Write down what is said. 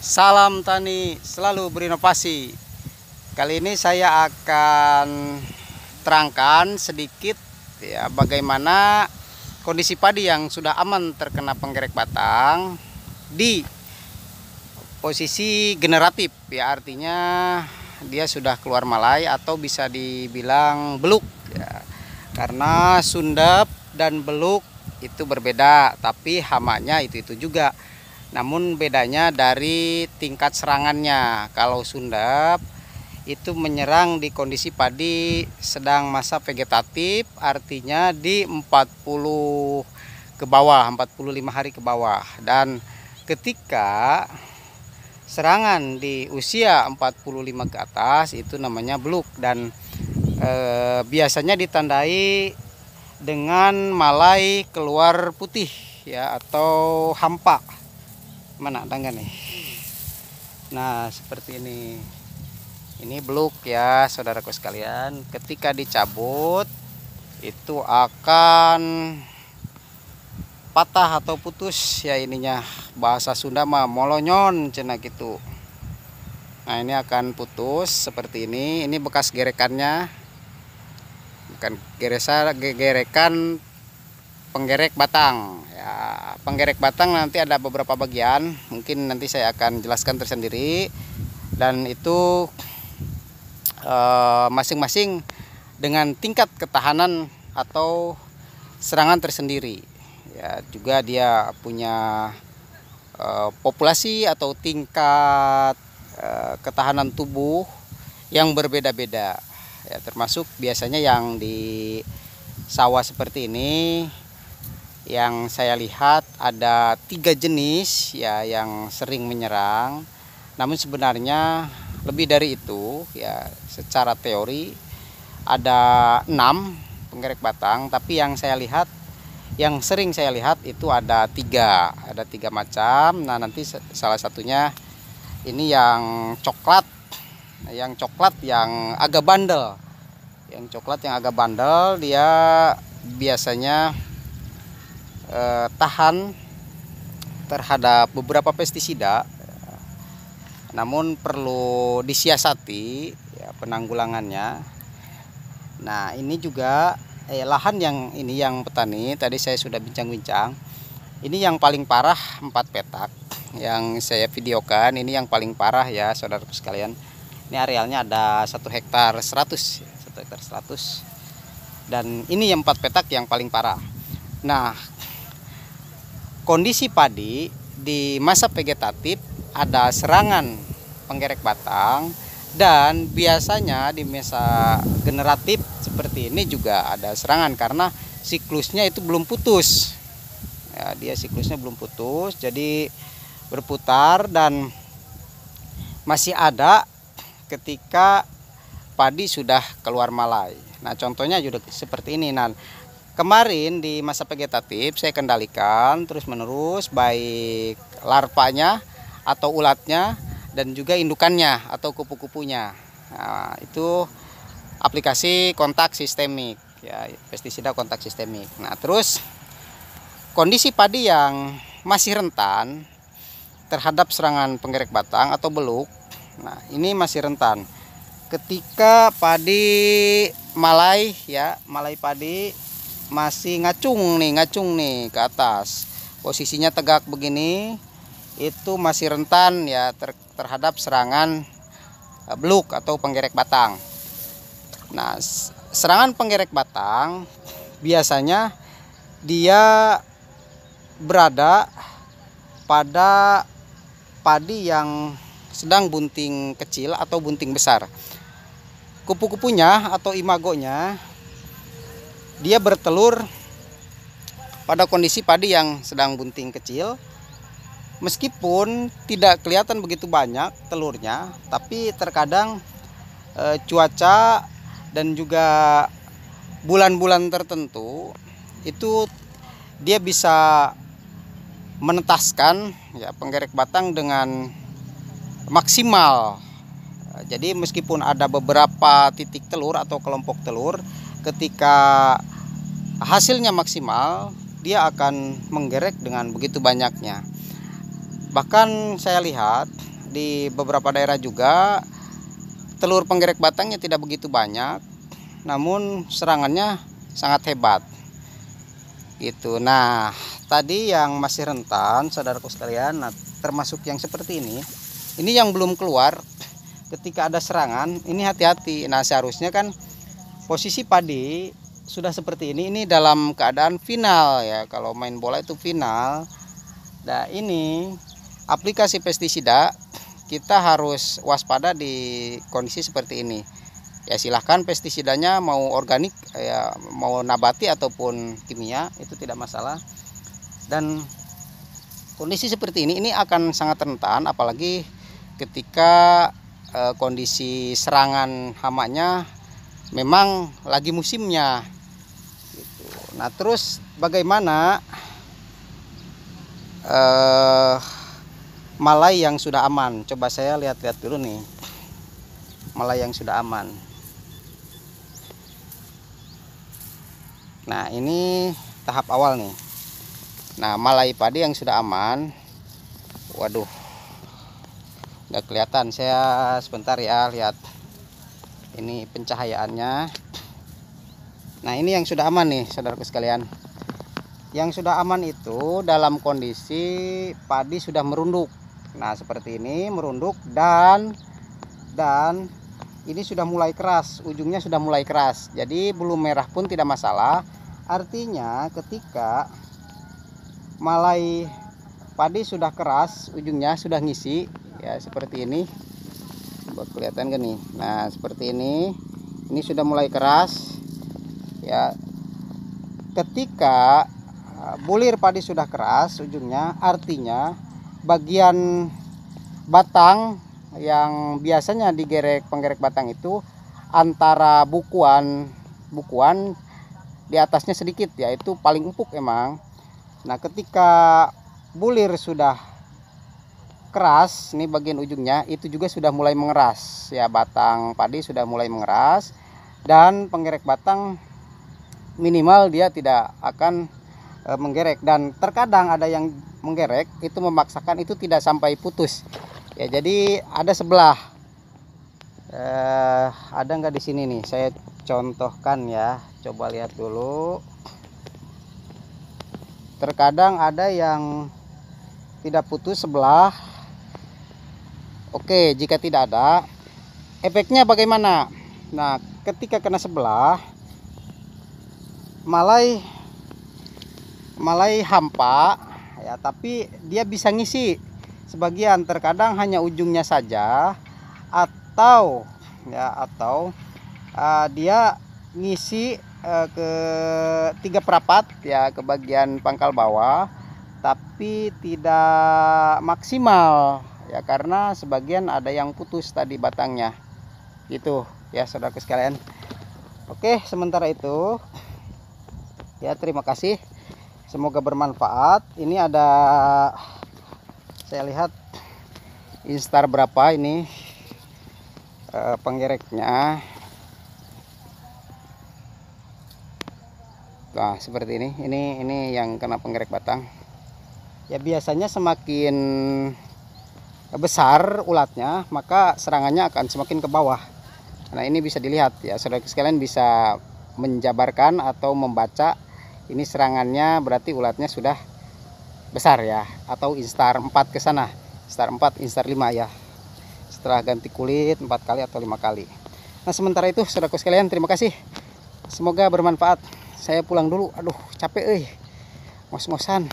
Salam tani selalu berinovasi. Kali ini saya akan terangkan sedikit ya bagaimana kondisi padi yang sudah aman terkena penggerek batang di posisi generatif ya, artinya dia sudah keluar malai atau bisa dibilang beluk ya. Karena sundap dan beluk itu berbeda, tapi hamanya itu juga. Namun bedanya dari tingkat serangannya. Kalau sundap itu menyerang di kondisi padi sedang masa vegetatif, artinya di 40 ke bawah, 45 hari ke bawah. Dan ketika serangan di usia 45 ke atas itu namanya beluk, dan biasanya ditandai dengan malai keluar putih ya, atau hampa. Mana ada nih? Nah, seperti ini beluk ya saudaraku sekalian. Ketika dicabut itu akan patah atau putus ya, ininya bahasa Sunda mah molonyon cenah gitu. Nah, ini akan putus seperti ini. Ini bekas gerekannya, bukan gerekan penggerek batang ya. Penggerek batang nanti ada beberapa bagian, mungkin nanti saya akan jelaskan tersendiri, dan itu masing-masing dengan tingkat ketahanan atau serangan tersendiri ya. Juga dia punya populasi atau tingkat ketahanan tubuh yang berbeda-beda ya, termasuk biasanya yang di sawah seperti ini yang saya lihat ada 3 jenis ya yang sering menyerang. Namun sebenarnya lebih dari itu ya, secara teori ada 6 penggerek batang, tapi yang saya lihat, yang sering saya lihat itu ada 3 macam. Nah, nanti salah satunya ini yang coklat, yang agak bandel. Yang coklat yang agak bandel dia biasanya tahan terhadap beberapa pestisida, namun perlu disiasati ya penanggulangannya. Nah, ini juga lahan yang ini yang petani tadi saya sudah bincang-bincang. Ini yang paling parah 4 petak yang saya videokan, ini yang paling parah ya saudaraku sekalian. Ini arealnya ada 1 hektar 100 ya, 1 hektar 100, dan ini yang 4 petak yang paling parah. Nah, kondisi padi di masa vegetatif ada serangan penggerek batang, dan biasanya di masa generatif seperti ini juga ada serangan karena siklusnya itu belum putus ya, dia siklusnya belum putus, jadi berputar dan masih ada ketika padi sudah keluar malai. Nah, contohnya juga seperti ini. Nah, kemarin di masa vegetatif saya kendalikan terus menerus, baik larvanya atau ulatnya dan juga indukannya atau kupu-kupunya. Nah, itu aplikasi kontak sistemik ya, pestisida kontak sistemik. Nah, terus kondisi padi yang masih rentan terhadap serangan penggerek batang atau beluk. Nah, ini masih rentan ketika padi malai ya, malai padi masih ngacung nih ke atas, posisinya tegak begini, itu masih rentan ya terhadap serangan beluk atau penggerek batang. Nah, serangan penggerek batang biasanya dia berada pada padi yang sedang bunting kecil atau bunting besar. Kupu-kupunya atau imagonya dia bertelur pada kondisi padi yang sedang bunting kecil. Meskipun tidak kelihatan begitu banyak telurnya, tapi terkadang cuaca dan juga bulan-bulan tertentu itu dia bisa menetaskan ya penggerek batang dengan maksimal. Jadi meskipun ada beberapa titik telur atau kelompok telur, ketika hasilnya maksimal dia akan menggerek dengan begitu banyaknya. Bahkan saya lihat di beberapa daerah juga telur penggerek batangnya tidak begitu banyak, namun serangannya sangat hebat gitu. Nah, tadi yang masih rentan, saudaraku sekalian, nah, termasuk yang seperti ini yang belum keluar. Ketika ada serangan, ini hati-hati. Nah, seharusnya kan posisi padi sudah seperti ini dalam keadaan final ya. Kalau main bola itu final. Nah, ini aplikasi pestisida kita harus waspada di kondisi seperti ini. Ya, silahkan pestisidanya mau organik ya, mau nabati ataupun kimia, itu tidak masalah. Dan kondisi seperti ini akan sangat rentan, apalagi ketika kondisi serangan hamanya memang lagi musimnya gitu. Nah, terus bagaimana malai yang sudah aman? Coba saya lihat-lihat dulu nih, malai yang sudah aman. Nah, ini tahap awal nih. Nah, malai padi yang sudah aman, waduh, nggak kelihatan. Saya sebentar ya, lihat ini pencahayaannya. Nah, ini yang sudah aman nih, saudaraku sekalian. Yang sudah aman itu dalam kondisi padi sudah merunduk. Nah, seperti ini merunduk dan ini sudah mulai keras, ujungnya sudah mulai keras. Jadi belum merah pun tidak masalah. Artinya ketika malai padi sudah keras, ujungnya sudah ngisi ya, seperti ini. Buat kelihatan kan nih. Nah, seperti ini sudah mulai keras ya. Ketika bulir padi sudah keras ujungnya, artinya bagian batang yang biasanya digerek penggerek batang itu antara bukuan di atasnya sedikit, yaitu paling empuk emang. Nah, ketika bulir sudah keras, ini bagian ujungnya itu juga sudah mulai mengeras ya, batang padi sudah mulai mengeras, dan penggerek batang minimal dia tidak akan menggerek. Dan terkadang ada yang menggerek itu memaksakan, itu tidak sampai putus ya. Jadi ada sebelah, ada nggak di sini nih, saya contohkan ya, coba lihat dulu. Terkadang ada yang tidak putus sebelah. Oke, jika tidak ada, efeknya bagaimana? Nah, ketika kena sebelah, malai hampa ya, tapi dia bisa ngisi sebagian. Terkadang hanya ujungnya saja, atau dia ngisi ke 3/4 ya, ke bagian pangkal bawah, tapi tidak maksimal ya, karena sebagian ada yang putus tadi batangnya gitu ya, saudaraku sekalian. Oke, sementara itu ya, terima kasih, semoga bermanfaat. Ini ada, saya lihat instar berapa ini penggereknya. Nah, seperti ini yang kena penggerek batang ya. Biasanya semakin besar ulatnya, maka serangannya akan semakin ke bawah. Nah, ini bisa dilihat ya, saudara sekalian bisa menjabarkan atau membaca ini serangannya, berarti ulatnya sudah besar ya, atau instar 4 ke sana, instar 4, instar 5 ya, setelah ganti kulit 4 kali atau 5 kali. Nah, sementara itu saudaraku sekalian, terima kasih, semoga bermanfaat. Saya pulang dulu, aduh capek ngos-ngosan.